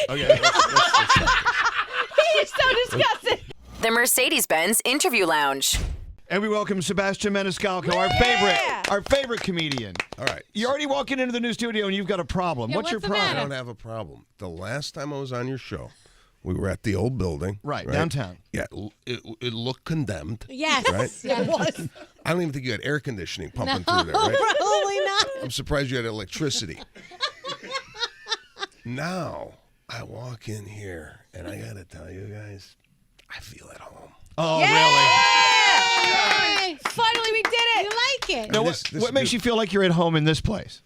Okay. He's so disgusting. The Mercedes-Benz Interview Lounge. And we welcome Sebastian Maniscalco, our favorite comedian. All right. You're already walking into the new studio and you've got a problem. Yeah, what's your what's the problem? I don't have a problem. The last time I was on your show, we were at the old building. Right, downtown. Yeah, it looked condemned. Yes. Right? Yes. It was. I don't even think you had air conditioning pumping through there, right? Probably not. I'm surprised you had electricity. Now, I walk in here, and I got to tell you guys, I feel at home. Oh, Yay! Finally, we did it. You like it? really? Now, This what makes you feel like you're at home in this place?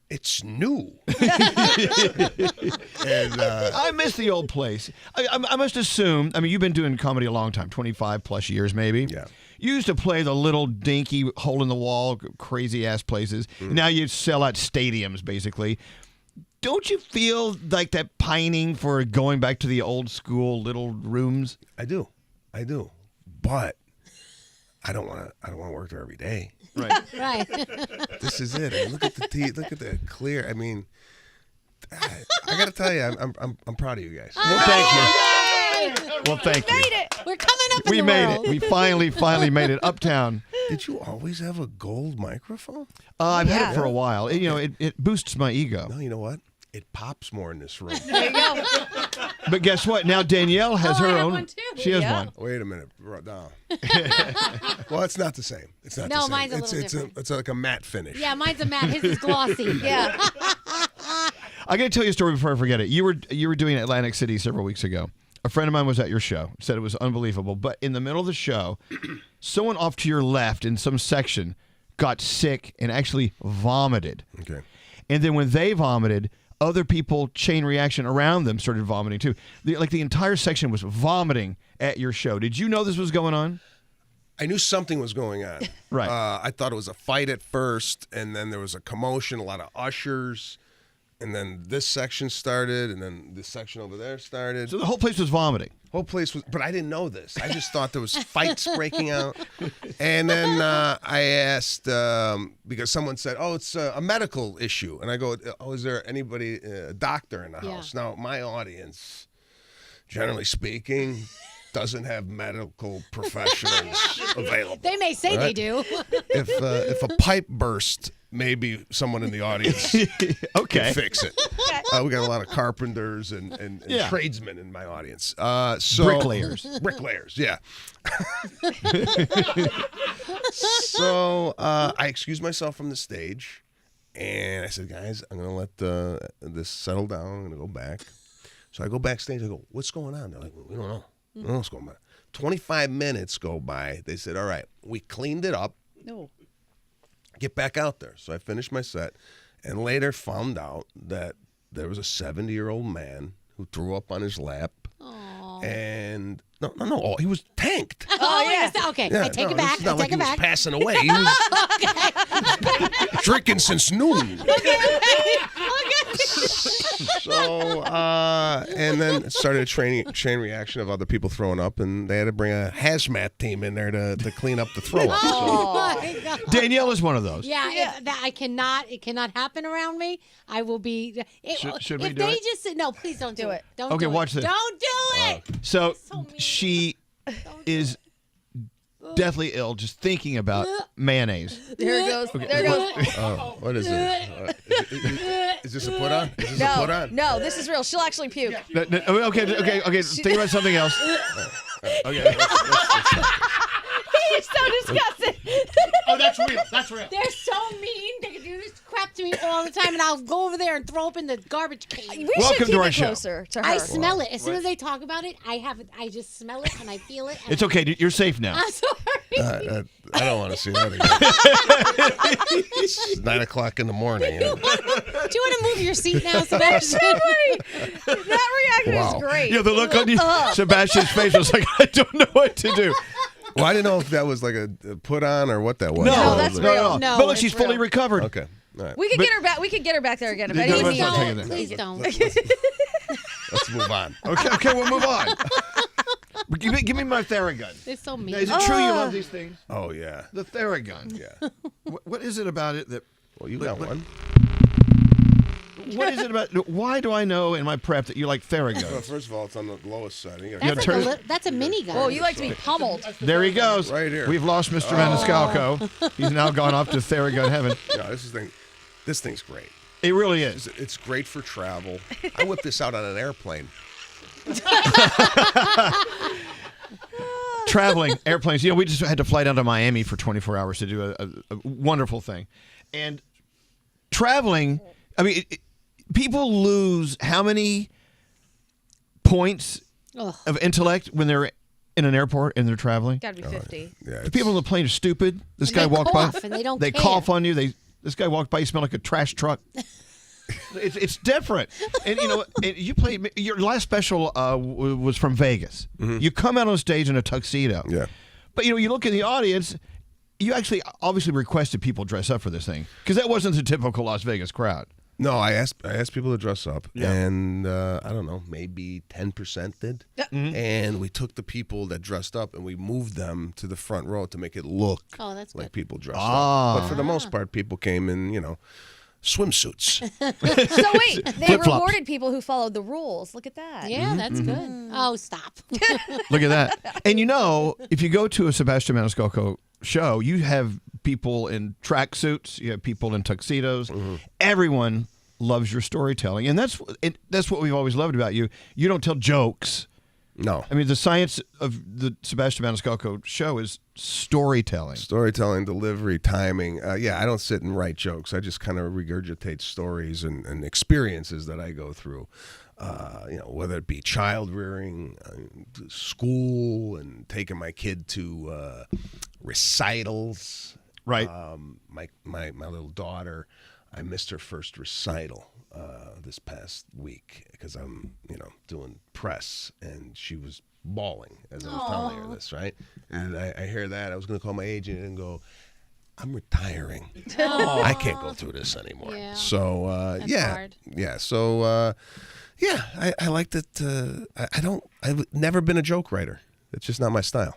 It's new. And I miss the old place. I must assume, you've been doing comedy a long time, 25 plus years maybe. Yeah. You used to play the little dinky hole-in-the-wall, crazy-ass places. Now you sell out stadiums, basically. Don't you feel like that pining for going back to the old school little rooms? I do. But I don't want to work there every day. Right. Right. This is it. I mean, look at the teeth. Look at the clear. I mean, I got to tell you, I'm proud of you guys. Well, thank you. Well, thank you. Made it. We're coming up in We the made world. it. We finally made it uptown. Did you always have a gold microphone? I've had it for a while. It boosts my ego. No, you know what? It pops more in this room. There you go. But guess what? Now Danielle has her I have own. one too. She has Yeah. one. Wait a minute. No. Well, it's not the same. It's not No, the same. mine's a little different. It's like a matte finish. Yeah, mine's a matte. His is glossy. Yeah. I got to tell you a story before I forget it. You were doing Atlantic City several weeks ago. A friend of mine was at your show. Said it was unbelievable. But in the middle of the show, someone off to your left in some section got sick and actually vomited. Okay. And then when they vomited, other people, chain reaction around them, started vomiting too. The entire section was vomiting at your show. Did you know this was going on? I knew something was going on. Right. I thought it was a fight at first, and then there was a commotion, a lot of ushers, and then this section started, and then this section over there started. So the whole place was vomiting. Whole place was, but I didn't know this. I just thought there was fights breaking out. And then I asked, because someone said, oh, it's a medical issue. And I go, oh, is there anybody, a doctor in the house? Now, my audience, generally speaking, doesn't have medical professionals available. They may say they do. If a pipe burst, maybe someone in the audience can fix it. We got a lot of carpenters and tradesmen in my audience. Bricklayers, yeah. So I excused myself from the stage, and I said, guys, I'm going to let this settle down. I'm going to go back. So I go backstage. I go, what's going on? They're like, we don't know. I don't know what's going on. 25 minutes go by. They said, all right, we cleaned it up. No. Get back out there. So I finished my set and later found out that there was a 70-year-old man who threw up on his lap. Aww. And no, he was tanked. Oh, yeah. Okay, I take it back. It's not I like take he it was back. passing away. He was drinking since noon. So, and then it started a chain reaction of other people throwing up, and they had to bring a hazmat team in there to clean up the throw up. Oh, my God. Danielle is one of those. Yeah, it cannot happen around me. I will be. Should we if do they it? just no, please don't do it. Don't Okay, do watch it. this. Don't do it. So So mean. she is deathly ill just thinking about mayonnaise. There it goes. There it goes. Oh, what is it? Is this a put on? Is this a put on? No, this is real. She'll actually puke. Okay. Think about something else. Okay. He's so disgusting. Oh, that's real. They're so mean. They can do this crap to me all the time, and I'll go over there and throw up in the garbage can. We Welcome should keep to our it show. closer to her. I smell it as soon as they talk about it. I just smell it and I feel it. And It's okay. You're safe now. I'm sorry. I don't want to see that again. It's 9 o'clock in the morning. Do you want to move your seat now, Sebastian? That reaction Wow. is great. Yeah, the look on Sebastian's face was like, I don't know what to do. Well, I didn't know if that was like a put on or what that was. No, that's no, real. no. No, But look, it's she's fully real. recovered. Okay. All right. We could get her back. We could get her back there again if No, anything let's not take it needs. there. Please don't. Let's move on. Okay, we'll move on. Give me my Theragun. It's so mean. Now, is it true you love these things? Oh, yeah. The Theragun. Yeah. What is it about it that... Well, you got one. What is it about? Why do I know in my prep that you like Well, Theragun? first of all, it's on the lowest setting. You That's, turn- that's a minigun. Oh, you like to be pummeled. There he goes. Right here. We've lost Mr. Maniscalco. He's now gone off to Theragun heaven. No, this thing's great. It really is. It's great for travel. I whipped this out on an airplane. Traveling, airplanes. We just had to fly down to Miami for 24 hours to do a wonderful thing. And traveling, I mean, people lose how many points of intellect when they're in an airport and they're traveling? Got to be 50. Yeah, The people on the plane are stupid. This And guy they walked by. cough and they don't They care. cough on you. This guy walked by. You smell like a trash truck. It's different. And you played your last special was from Vegas. You come out on stage in a tuxedo. Yeah. But you look in the audience. You actually obviously requested people dress up for this thing because that wasn't the typical Las Vegas crowd. No, I asked people to dress up, Yeah. and I don't know, maybe 10% did. And we took the people that dressed up and we moved them to the front row to make it look that's like good. people dressed Ah. up. But for the most part, people came in, swimsuits. So wait, they Flip-flops. rewarded people who followed the rules. Look at that. Yeah, that's good. Oh, stop. Look at that. And if you go to a Sebastian Maniscalco show, you have people in tracksuits, you have people in tuxedos. Everyone loves your storytelling. And that's what we've always loved about you. You don't tell jokes. No. I mean, the science of the Sebastian Maniscalco show is storytelling. Storytelling, delivery, timing. I don't sit and write jokes. I just kind of regurgitate stories and experiences that I go through. Whether it be child rearing, school, and taking my kid to recitals. Right. My little daughter, I missed her first recital this past week because I'm doing press, and she was bawling as I was telling her this, right? And I hear that. I was going to call my agent and go, I'm retiring. I can't go through this anymore. Yeah. So That's hard. yeah. So I like that. I've never been a joke writer. It's just not my style.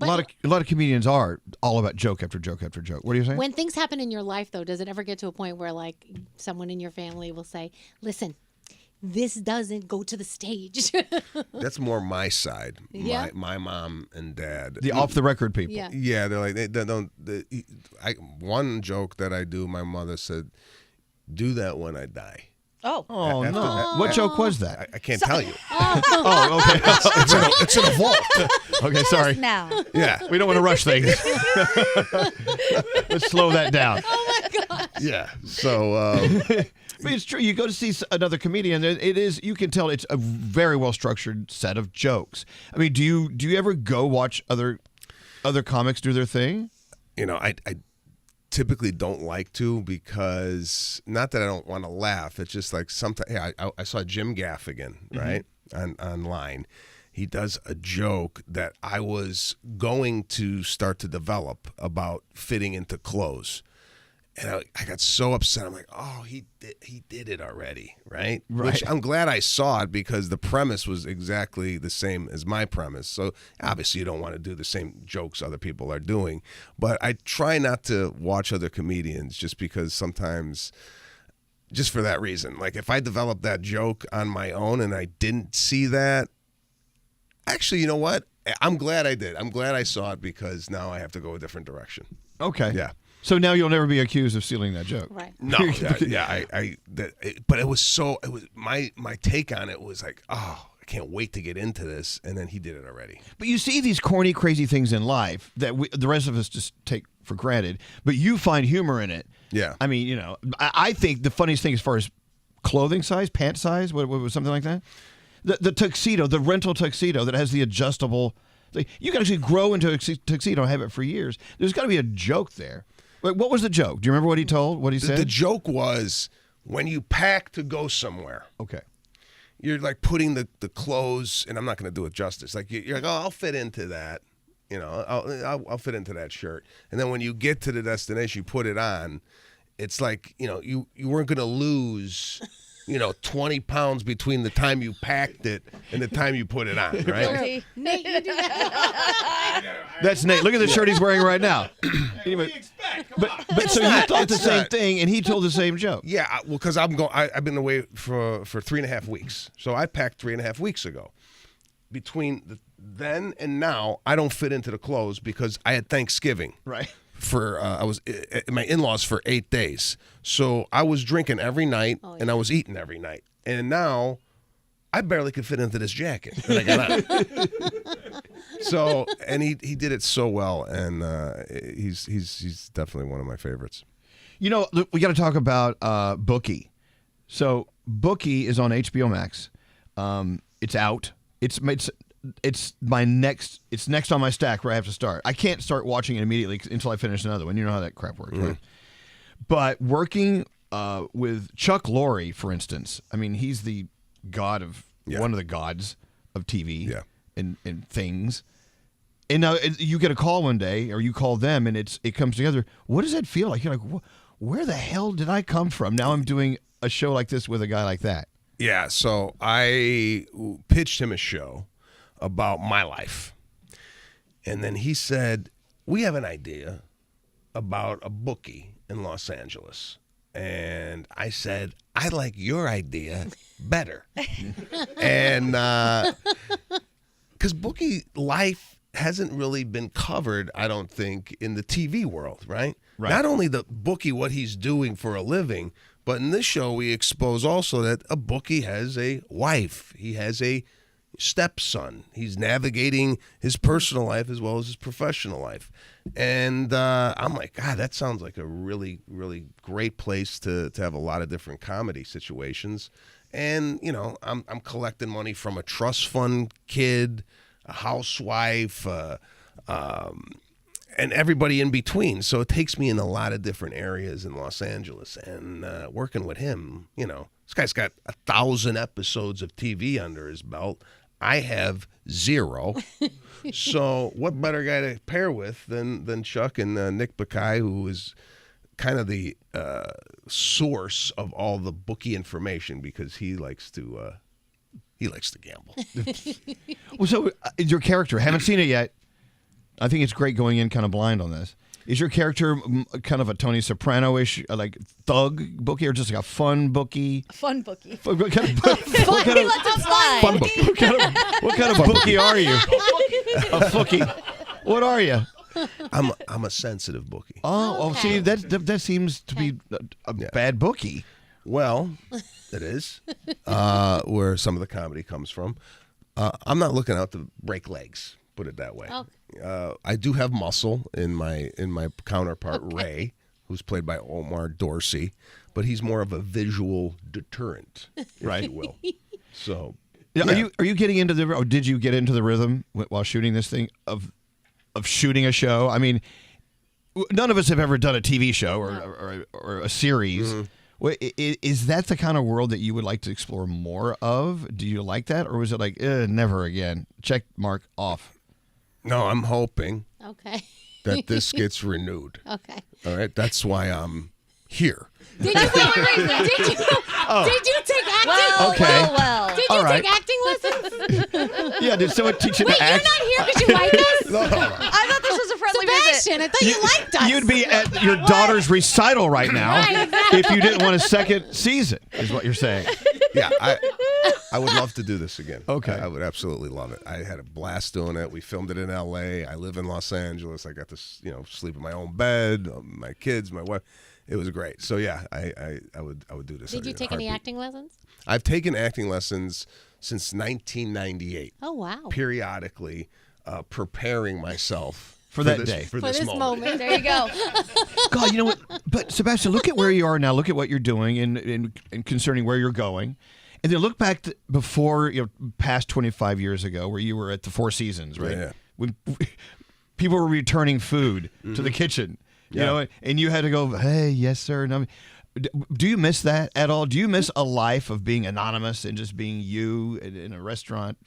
A lot of comedians are all about joke after joke after joke. What are you saying? When things happen in your life, though, does it ever get to a point where, like, someone in your family will say, listen, this doesn't go to the stage? That's more my side. Yeah? My mom and dad. The off the record people. Yeah. Yeah, they're like they don't. One joke that I do, my mother said, "Do that when I die." Oh. Oh, After no. that- What joke was that? I can't tell you. Oh, okay. It's in a vault. Okay, sorry. Now. Yeah, We don't want to rush things. Let's slow that down. yeah. So But it's true. You go to see another comedian. It is. You can tell it's a very well structured set of jokes. I mean, do you ever go watch other comics do their thing? I typically don't like to, because not that I don't want to laugh. It's just like sometimes. Yeah, I saw Jim Gaffigan, right, online. He does a joke that I was going to start to develop about fitting into clothes. And I got so upset. I'm like, oh, he did it already, right? Which I'm glad I saw it, because the premise was exactly the same as my premise. So obviously you don't want to do the same jokes other people are doing. But I try not to watch other comedians, just because sometimes, just for that reason. Like, if I developed that joke on my own and I didn't see that, actually, you know what? I'm glad I did. I'm glad I saw it, because now I have to go a different direction. Okay. Yeah. So now you'll never be accused of stealing that joke. Right. No, but it was my take on it was like, oh, I can't wait to get into this, and then he did it already. But you see these corny, crazy things in life that the rest of us just take for granted, but you find humor in it. Yeah. I mean, I think the funniest thing as far as clothing size, pant size, what was something like that? The tuxedo, the rental tuxedo that has the adjustable. You can actually grow into a tuxedo and have it for years. There's got to be a joke there. Wait, what was the joke? Do you remember what he told? What he said? The joke was, when you pack to go somewhere, Okay. you're like putting the clothes, and I'm not going to do it justice. Like, you're like, oh, I'll fit into that. I'll fit into that shirt. And then when you get to the destination, you put it on. It's like, you weren't going to lose 20 pounds between the time you packed it and the time you put it on, right? Guilty. Nate, you do that. That's Nate. Look at the shirt he's wearing right now. Anyway, But so you thought the same thing, and he told the same joke. Yeah, well, because I've been away for 3.5 weeks, so I packed 3.5 weeks ago. Between then and now, I don't fit into the clothes because I had Thanksgiving. Right. I was at my in-laws for 8 days, so I was drinking every night and I was eating every night, and now I barely could fit into this jacket that I got on. So, and he did it so well, and he's definitely one of my favorites. You know, we got to talk about Bookie. So Bookie is on HBO Max. It's out. It's my next. It's next on my stack where I have to start. I can't start watching it immediately until I finish another one. You know how that crap works, right? But working with Chuck Lorre, for instance, I mean, he's the god of one of the gods of TV and things. And now you get a call one day, or you call them, and it comes together. What does that feel like? You're like, where the hell did I come from? Now I'm doing a show like this with a guy like that. Yeah, so I pitched him a show about my life. And then he said, we have an idea about a bookie in Los Angeles. And I said, I like your idea better. And because bookie life hasn't really been covered, I don't think, in the TV world, right? Not only the bookie, what he's doing for a living, but in this show we expose also that a bookie has a wife. He has a stepson. He's navigating his personal life as well as his professional life. And I'm like, God, that sounds like a really, really great place to have a lot of different comedy situations. And, you know, I'm collecting money from a trust fund kid, a housewife, and everybody in between. So it takes me in a lot of different areas in Los Angeles. And working with him, you know, this guy's got 1,000 episodes of TV under his belt. I have 0. So what better guy to pair with than Chuck and Nick Bakay, who is kind of the source of all the bookie information because he likes to gamble. Well, so your character, haven't seen it yet. I think it's great going in kind of blind on this. Is your character kind of a Tony Soprano-ish, like thug bookie, or just like a fun bookie? Fun bookie. What kind of He lets it slide. fun bookie? What kind of bookie are you? A fookie. What are you? I'm a sensitive bookie. Oh, see, that seems to be a bad bookie. Well, it is where some of the comedy comes from. I'm not looking out to break legs. Put it that way. Okay. I do have muscle in my counterpart Ray, who's played by Omar Dorsey, but he's more of a visual deterrent, if you will. So, are you getting into or did you get into the rhythm while shooting this thing of shooting a show? I mean, none of us have ever done a TV show or a series. Mm-hmm. Is that the kind of world that you would like to explore more of? Do you like that, or was it like never again? Check mark off. No, I'm hoping that this gets renewed. Okay. All right, that's why I'm here. Did you take acting? Well. Did you take acting lessons? Yeah, did someone teach you to act? You're not here because you like us? No. I thought this was a friendly Sebastian, visit. I thought you liked us. You'd be at your daughter's recital right now if you didn't want a second season, is what you're saying. Yeah, I would love to do this again. Okay. I would absolutely love it. I had a blast doing it. We filmed it in L.A. I live in Los Angeles. I got to sleep in my own bed, my kids, my wife. It was great. So yeah, I would do this. Did you take any acting lessons? I've taken acting lessons since 1998. Oh wow! Periodically, preparing myself for that day, for this moment. There you go. God, you know what? But Sebastian, look at where you are now. Look at what you're doing, and concerning where you're going, and then look back before, past 25 years ago, where you were at the Four Seasons, right? Yeah. When people were returning food to the kitchen. You know, and you had to go, hey, yes, sir. No. Do you miss that at all? Do you miss a life of being anonymous and just being you in a restaurant?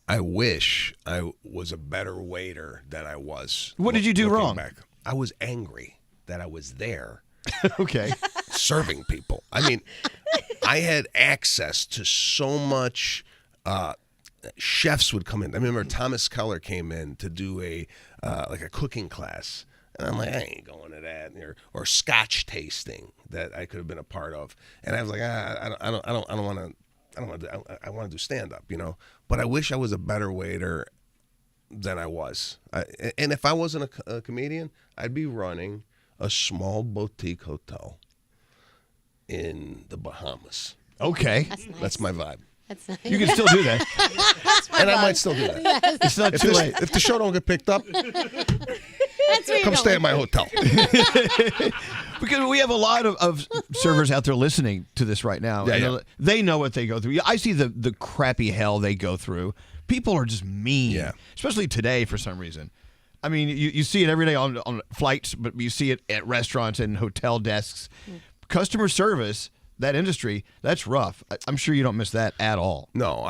I wish I was a better waiter than I was. What did you do wrong? Back. I was angry that I was there. Okay. Serving people. I mean, I had access to so much. Chefs would come in. I remember Thomas Keller came in to do a cooking class. And I'm like, I ain't going to that. Or scotch tasting that I could have been a part of. And I was like, I don't want to. I want to do stand up, But I wish I was a better waiter than I was. And if I wasn't a comedian, I'd be running a small boutique hotel in the Bahamas. Okay. That's nice. That's my vibe. That's nice. You can still do that. And I might still do that. It's not too late. If the show don't get picked up, That's where you're come stay going. at my hotel. Because we have a lot of servers out there listening to this right now. Yeah, And yeah. They know what they go through. I see the crappy hell they go through. People are just mean, Yeah. especially today for some reason. I mean, you see it every day on flights, but you see it at restaurants and hotel desks. Customer service, that industry, that's rough. I'm sure you don't miss that at all. No,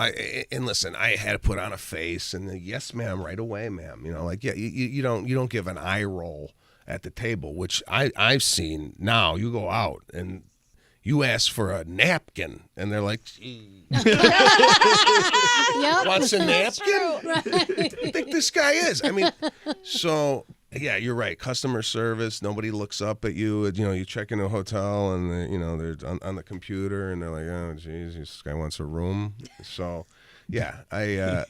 and listen, I had to put on a face and yes, ma'am, right away, ma'am. You don't give an eye roll at the table, which I've seen now. You go out and you ask for a napkin, and they're like, "Gee, Yep. what's a napkin? Right. I think this guy is." I mean, so yeah, you're right. Customer service, nobody looks up at you. You check in a hotel, and they're on the computer, and they're like, "Oh, geez, this guy wants a room." So, yeah, I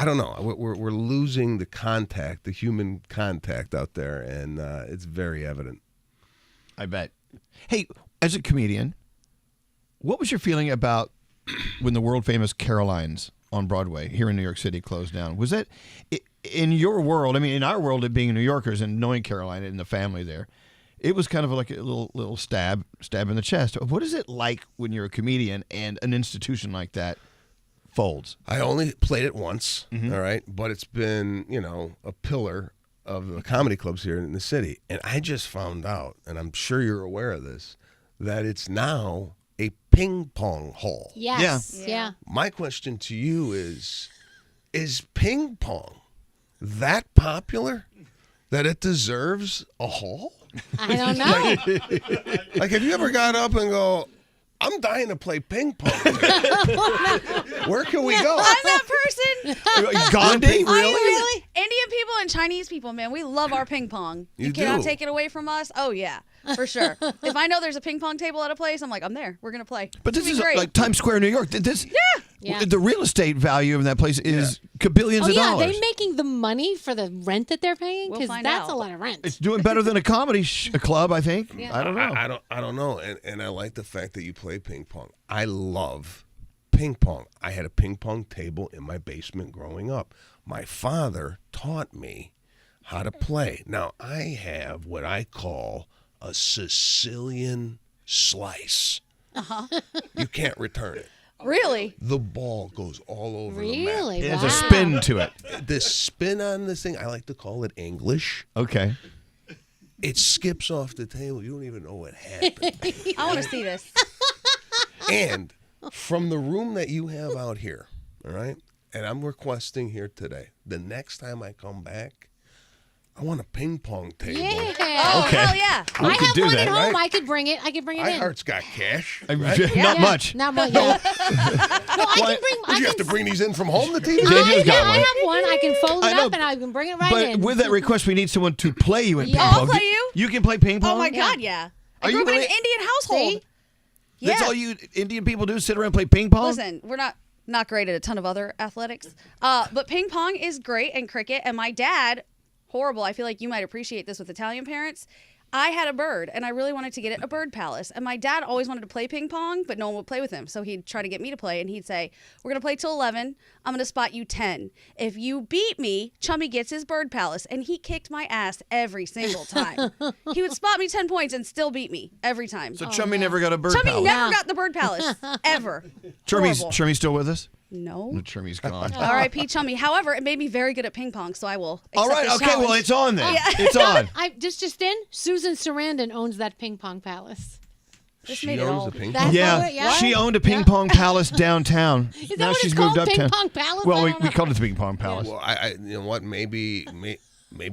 don't know. We're losing the contact, the human contact out there, and it's very evident. I bet. Hey, as a comedian, what was your feeling about when the world famous Caroline's on Broadway here in New York City closed down? Was that in your world? I mean, in our world, of being New Yorkers and knowing Carolina and the family there, it was kind of like a little stab in the chest. What is it like when you're a comedian and an institution like that folds? I only played it once, all right, but it's been a pillar of the comedy clubs here in the city, and I just found out, and I'm sure you're aware of this, that it's now a ping pong hall. Yes. Yeah. My question to you is ping pong that popular that it deserves a hall? I don't know. Like, have you ever got up and go, I'm dying to play ping pong today. Where can we go? I'm that person. Gandhi? Really? Indian people and Chinese people, man, we love our ping pong. You cannot do. take it away from us. Oh yeah, for sure. If I know there's a ping pong table at a place, I'm like, I'm there. We're gonna play. But this It's is gonna be great. like Times Square, New York. Yeah. The real estate value of that place is billions Oh of yeah, dollars. are they making the money for the rent that they're paying? We'll Because find that's out. a lot of rent. It's doing better than a comedy club, I think. Yeah. I don't know. I don't know. And I like the fact that you play ping pong. I love ping pong. I had a ping pong table in my basement growing up. My father taught me how to play. Now, I have what I call a Sicilian slice. You can't return it. Really? The ball goes all over the map. Really? There's Wow. a spin to it. The spin on this thing, I like to call it English. Okay. It skips off the table. You don't even know what happened. I want to see this. And from the room that you have out here, all right, and I'm requesting here today, the next time I come back, I want a ping pong table. Yeah. Oh Okay. hell yeah! We I could have do one that, at home. right? I could bring it. I could bring it in. iHeart's got cash. Not Yeah. much. Not much. Yeah. No, I can bring. Would you have to bring these in from home, the TV? Danielle's got I one. have one. I can fold I it know, up and I can bring it right But in. with that request, we need someone to play you at Yeah. ping Oh, pong. I'll play you. You can play ping pong? Oh my god, yeah. I Are grew you up in an really- Indian household. See? That's Yeah. all you Indian people do? Sit around and play ping pong? Listen, we're not great at a ton of other athletics, but ping pong is great, and cricket. And my dad, horrible. I feel like you might appreciate this with Italian parents. I had a bird, and I really wanted to get it a bird palace. And my dad always wanted to play ping pong, but no one would play with him. So he'd try to get me to play, and he'd say, "We're gonna play till 11. I'm gonna spot you 10. If you beat me, Chummy gets his bird palace." And he kicked my ass every single time. He would spot me 10 points and still beat me every time. So Chummy never got a bird Chummy palace. never got the bird palace ever. Horrible. Chummy's still with us? No. No, Chummy's gone. R.I.P. Chummy. However, it made me very good at ping pong, so I will accept All right, this okay, challenge. well, it's on then. It's on. I just in. Susan Sarandon owns that ping pong palace. Just She made it owns all. the ping That's pong. Yeah, Yeah. she owned a ping pong palace downtown. Is that now what she's it's moved called? Ping uptown. pong palace? Well, I we don't know. called it the ping pong palace. Well, I you know what? Maybe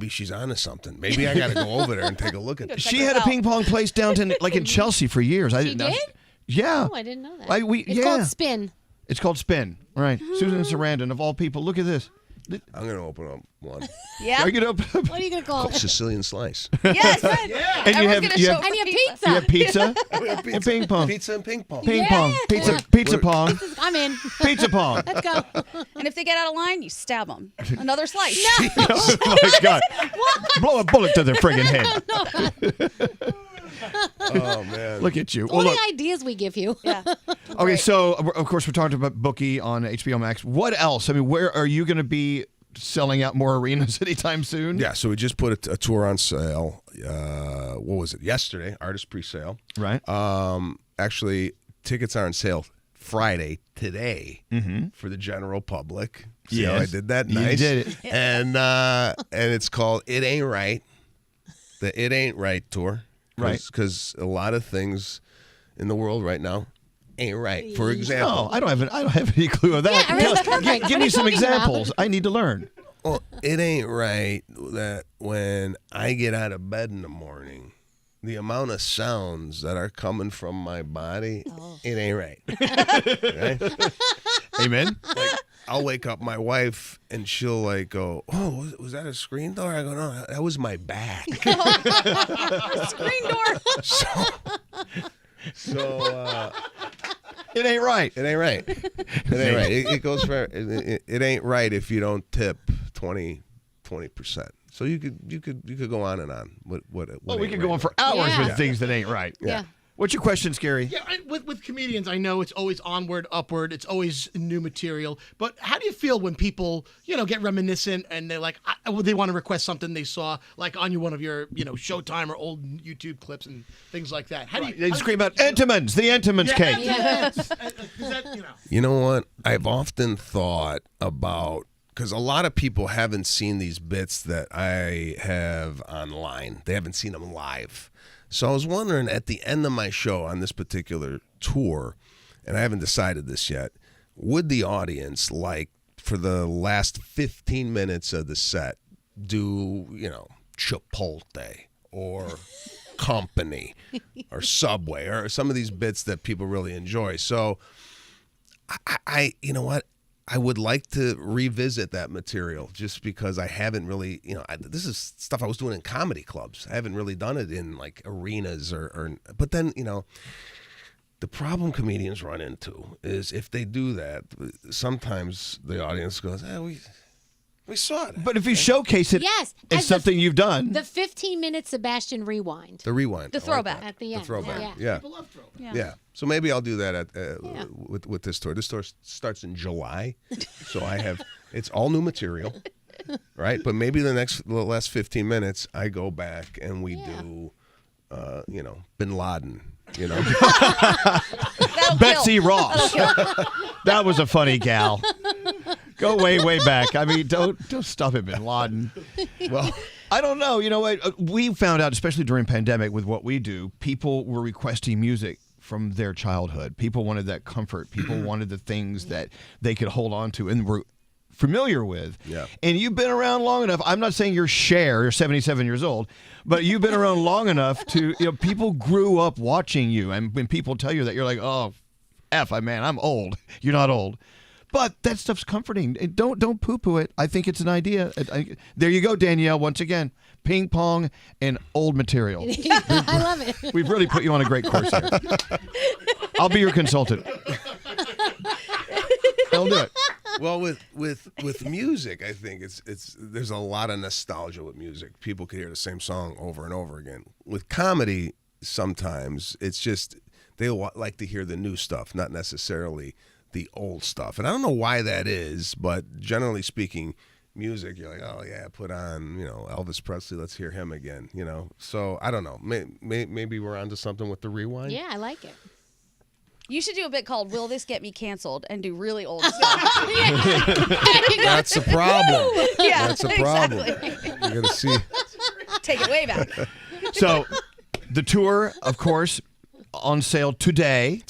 she's onto something. Maybe I got to go over there and take a look at this. She had a ping pong place downtown, like in Chelsea, for years. I She didn't know. did? Yeah. Oh, I didn't know that. It's It's called Spin. It's called Spin. Right. Susan Sarandon, of all people. Look at this. I'm going to open up one. Yeah. Are you gonna open up? What are you gonna call it? Sicilian slice. Yes. And you have Everyone's gonna you show have, up And you with have pizza. you have pizza and ping pong. Pizza and ping pong. Ping pong. Pizza pong. I'm in. Pizza pong. Let's go. And if they get out of line, you stab them. Another slice. Oh my God! Blow a bullet to their friggin' head. Oh, man. Look at you. All Well, look. the ideas we give you. Yeah. Okay, so of course we're talking about Bookie on HBO Max. What else? I mean, where are you going to be selling out more arenas anytime soon? Yeah, so we just put a tour on sale. What was it? Yesterday, artist pre-sale. Right. Actually, tickets are on sale Friday, today, for the general public. See how I Yes. did that? You Nice. did it. And it's called It Ain't Right. The It Ain't Right tour. Right. Because a lot of things in the world right now ain't right. For example, No, I don't have any clue of that. Yeah, everything's perfect. Give What me are you some talking about? examples. I need to learn. well, it ain't right that when I get out of bed in the morning, the amount of sounds that are coming from my body, it ain't right. Right? Amen. Like, I'll wake up my wife and she'll like go, "Oh, was that a screen door?" I go, "No, that was my back." Screen door. So It ain't right. it ain't right. It ain't right. It goes for it ain't right if you don't tip 20%. So you could go on and on. What Well, we ain't could go right. on for hours Yeah. with things that ain't right. Yeah. What's your question, Scary? Yeah, with comedians, I know it's always onward, upward. It's always new material. But how do you feel when people, get reminiscent and they're like, they want to request something they saw, like on one of your, Showtime or old YouTube clips and things like that? How do you? They scream out Entenmann's, the Entenmann's cake. Is that, You know what? I've often thought about, because a lot of people haven't seen these bits that I have online. They haven't seen them live. So I was wondering at the end of my show on this particular tour, and I haven't decided this yet, would the audience like for the last 15 minutes of the set do, Chipotle or Company or Subway or some of these bits that people really enjoy. So I you know what? I would like to revisit that material just because I haven't really, this is stuff I was doing in comedy clubs. I haven't really done it in like arenas but then, the problem comedians run into is if they do that, sometimes the audience goes, we saw it. But if you showcase it, Yes, it's as something you've done. The 15-minute Sebastian rewind. The rewind. The I like throwback. that. At the The end, throwback. yeah. Yeah. people love throwback. Yeah. So maybe I'll do that with this tour. This tour starts in July, so it's all new material, right? But maybe the last 15 minutes, I go back and we do, Bin Laden. That'll Betsy kill. Ross. That was a funny gal. Go way back. I mean, don't stop it, Bin Laden. Well, I don't know. You know what? We found out, especially during pandemic, with what we do, people were requesting music from their childhood. People wanted that comfort. People wanted the things that they could hold on to and were familiar with. Yeah. And you've been around long enough. I'm not saying you're 77 years old, but you've been around long enough to, people grew up watching you. And when people tell you that, you're like, oh, man, I'm old. You're not old. But that stuff's comforting. Don't poo-poo it. I think it's an idea. There you go, Danielle, once again. Ping pong and old material. I love it. We've really put you on a great course here. I'll be your consultant. I'll do it. Well, with music, I think there's a lot of nostalgia with music. People could hear the same song over and over again. With comedy, sometimes it's just they like to hear the new stuff, not necessarily the old stuff. And I don't know why that is, but generally speaking, music, you're like, oh yeah, put on, Elvis Presley, let's hear him again, So I don't know. Maybe we're onto something with the rewind. Yeah, I like it. You should do a bit called "Will This Get Me Canceled?" and do really old stuff. That's a problem. Yeah, That's a problem. exactly. You gotta see. Take it way back. So the tour, of course, on sale today,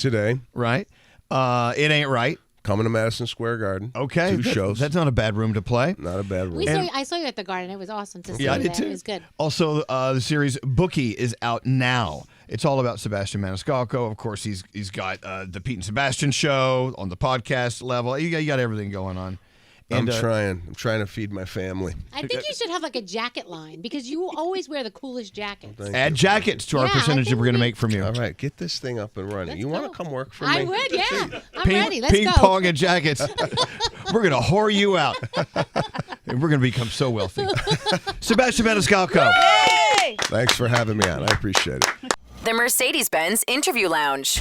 right? It Ain't Right. Coming to Madison Square Garden. Okay. Two shows. That's not a bad room to play. Not a bad room. I saw you at the Garden. It was awesome to see Yeah, I you did there. too. It was good. Also, the series Bookie is out now. It's all about Sebastian Maniscalco. Of course, he's got the Pete and Sebastian show on the podcast level. You got everything going on. And, I'm trying. I'm trying to feed my family. I think you should have like a jacket line because you always wear the coolest jackets. Add jackets to our Yeah, I percentage that think we're going to we- make from you. All right, get this thing up and running. You want to come work for me? I would, yeah. I'm ready. Let's Ping go. pong and jackets. We're going to whore you out. And we're going to become so wealthy. Sebastian Maniscalco. Hey! Thanks for having me on. I appreciate it. The Mercedes-Benz Interview Lounge.